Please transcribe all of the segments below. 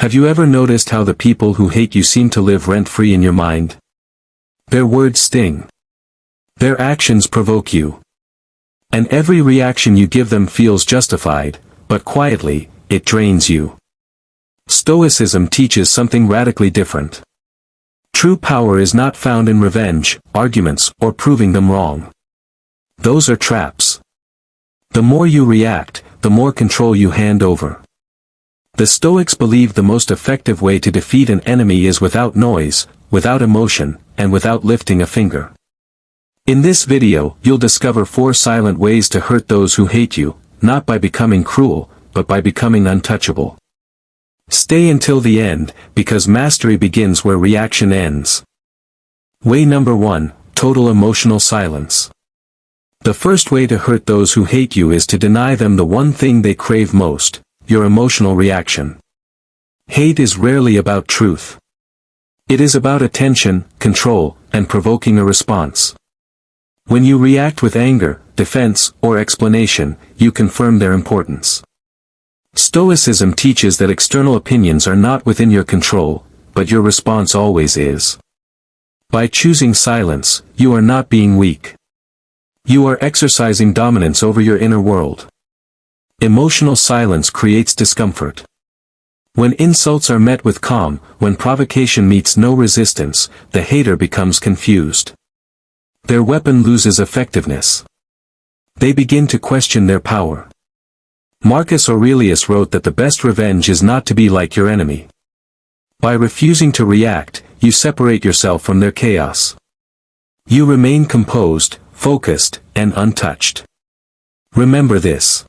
Have you ever noticed how the people who hate you seem to live rent-free in your mind? Their words sting. Their actions provoke you. And every reaction you give them feels justified, but quietly, it drains you. Stoicism teaches something radically different. True power is not found in revenge, arguments, or proving them wrong. Those are traps. The more you react, the more control you hand over. The Stoics believe the most effective way to defeat an enemy is without noise, without emotion, and without lifting a finger. In this video, you'll discover 4 silent ways to hurt those who hate you, not by becoming cruel, but by becoming untouchable. Stay until the end, because mastery begins where reaction ends. Way number 1, total emotional silence. The first way to hurt those who hate you is to deny them the one thing they crave most, your emotional reaction. Hate is rarely about truth. It is about attention, control, and provoking a response. When you react with anger, defense, or explanation, you confirm their importance. Stoicism teaches that external opinions are not within your control, but your response always is. By choosing silence, you are not being weak. You are exercising dominance over your inner world. Emotional silence creates discomfort. When insults are met with calm, when provocation meets no resistance, the hater becomes confused. Their weapon loses effectiveness. They begin to question their power. Marcus Aurelius wrote that the best revenge is not to be like your enemy. By refusing to react, you separate yourself from their chaos. You remain composed, focused, and untouched. Remember this.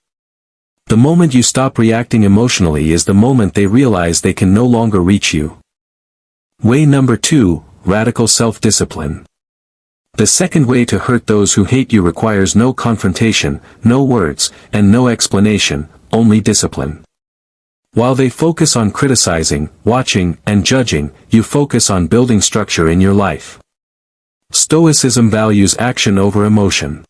The moment you stop reacting emotionally is the moment they realize they can no longer reach you. Way number 2, radical self-discipline. The second way to hurt those who hate you requires no confrontation, no words, and no explanation, only discipline. While they focus on criticizing, watching, and judging, you focus on building structure in your life. Stoicism values action over emotion.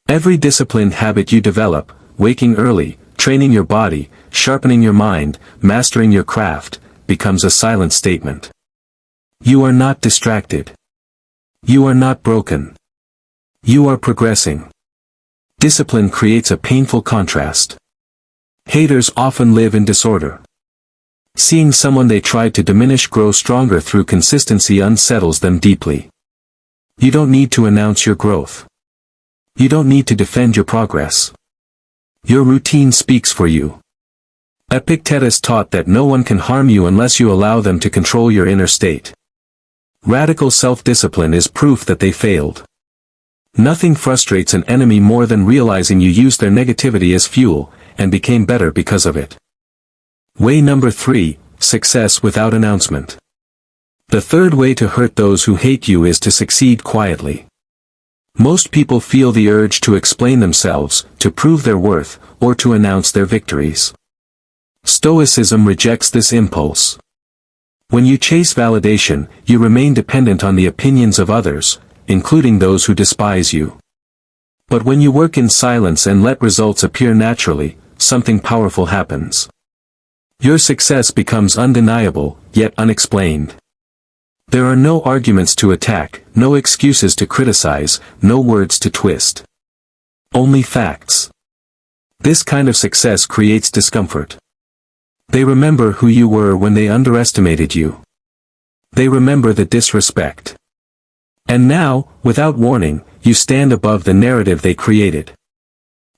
Every disciplined habit you develop, waking early, training your body, sharpening your mind, mastering your craft, becomes a silent statement. You are not distracted. You are not broken. You are progressing. Discipline creates a painful contrast. Haters often live in disorder. Seeing someone they tried to diminish grow stronger through consistency unsettles them deeply. You don't need to announce your growth. You don't need to defend your progress. Your routine speaks for you. Epictetus taught that no one can harm you unless you allow them to control your inner state. Radical self-discipline is proof that they failed. Nothing frustrates an enemy more than realizing you used their negativity as fuel, and became better because of it. Way number 3, success without announcement. The third way to hurt those who hate you is to succeed quietly. Most people feel the urge to explain themselves, to prove their worth, or to announce their victories. Stoicism rejects this impulse. When you chase validation, you remain dependent on the opinions of others, including those who despise you. But when you work in silence and let results appear naturally, something powerful happens. Your success becomes undeniable, yet unexplained. There are no arguments to attack, no excuses to criticize, no words to twist. Only facts. This kind of success creates discomfort. They remember who you were when they underestimated you. They remember the disrespect. And now, without warning, you stand above the narrative they created.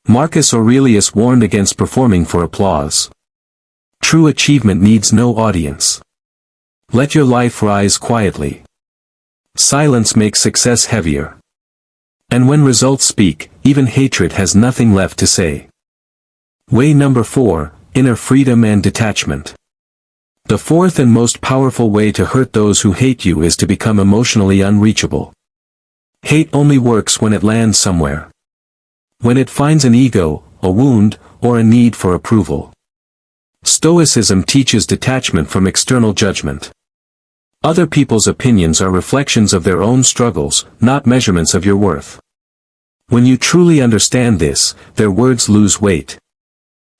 Marcus Aurelius warned against performing for applause. True achievement needs no audience. Let your life rise quietly. Silence makes success heavier. And when results speak, even hatred has nothing left to say. Way number 4, inner freedom and detachment. The fourth and most powerful way to hurt those who hate you is to become emotionally unreachable. Hate only works when it lands somewhere. When it finds an ego, a wound, or a need for approval. Stoicism teaches detachment from external judgment. Other people's opinions are reflections of their own struggles, not measurements of your worth. When you truly understand this, their words lose weight.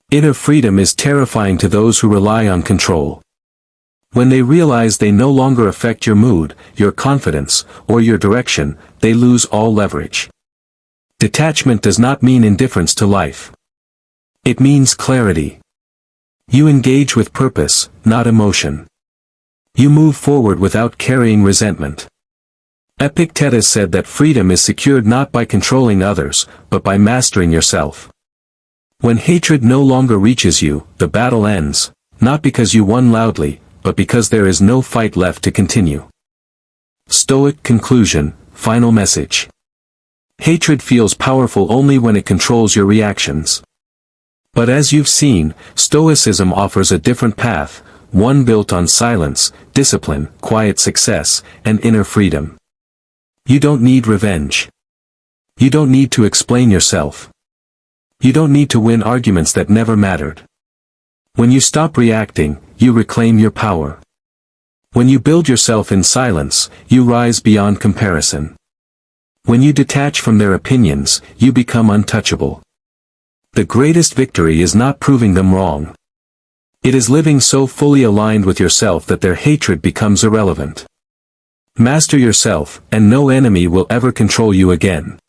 Inner freedom is terrifying to those who rely on control. When they realize they no longer affect your mood, your confidence, or your direction, they lose all leverage. Detachment does not mean indifference to life. It means clarity. You engage with purpose, not emotion. You move forward without carrying resentment. Epictetus said that freedom is secured not by controlling others, but by mastering yourself. When hatred no longer reaches you, the battle ends, not because you won loudly, but because there is no fight left to continue. Stoic conclusion, final message. Hatred feels powerful only when it controls your reactions. But as you've seen, Stoicism offers a different path, one built on silence, discipline, quiet success, and inner freedom. You don't need revenge. You don't need to explain yourself. You don't need to win arguments that never mattered. When you stop reacting, you reclaim your power. When you build yourself in silence, you rise beyond comparison. When you detach from their opinions, you become untouchable. The greatest victory is not proving them wrong. It is living so fully aligned with yourself that their hatred becomes irrelevant. Master yourself, and no enemy will ever control you again.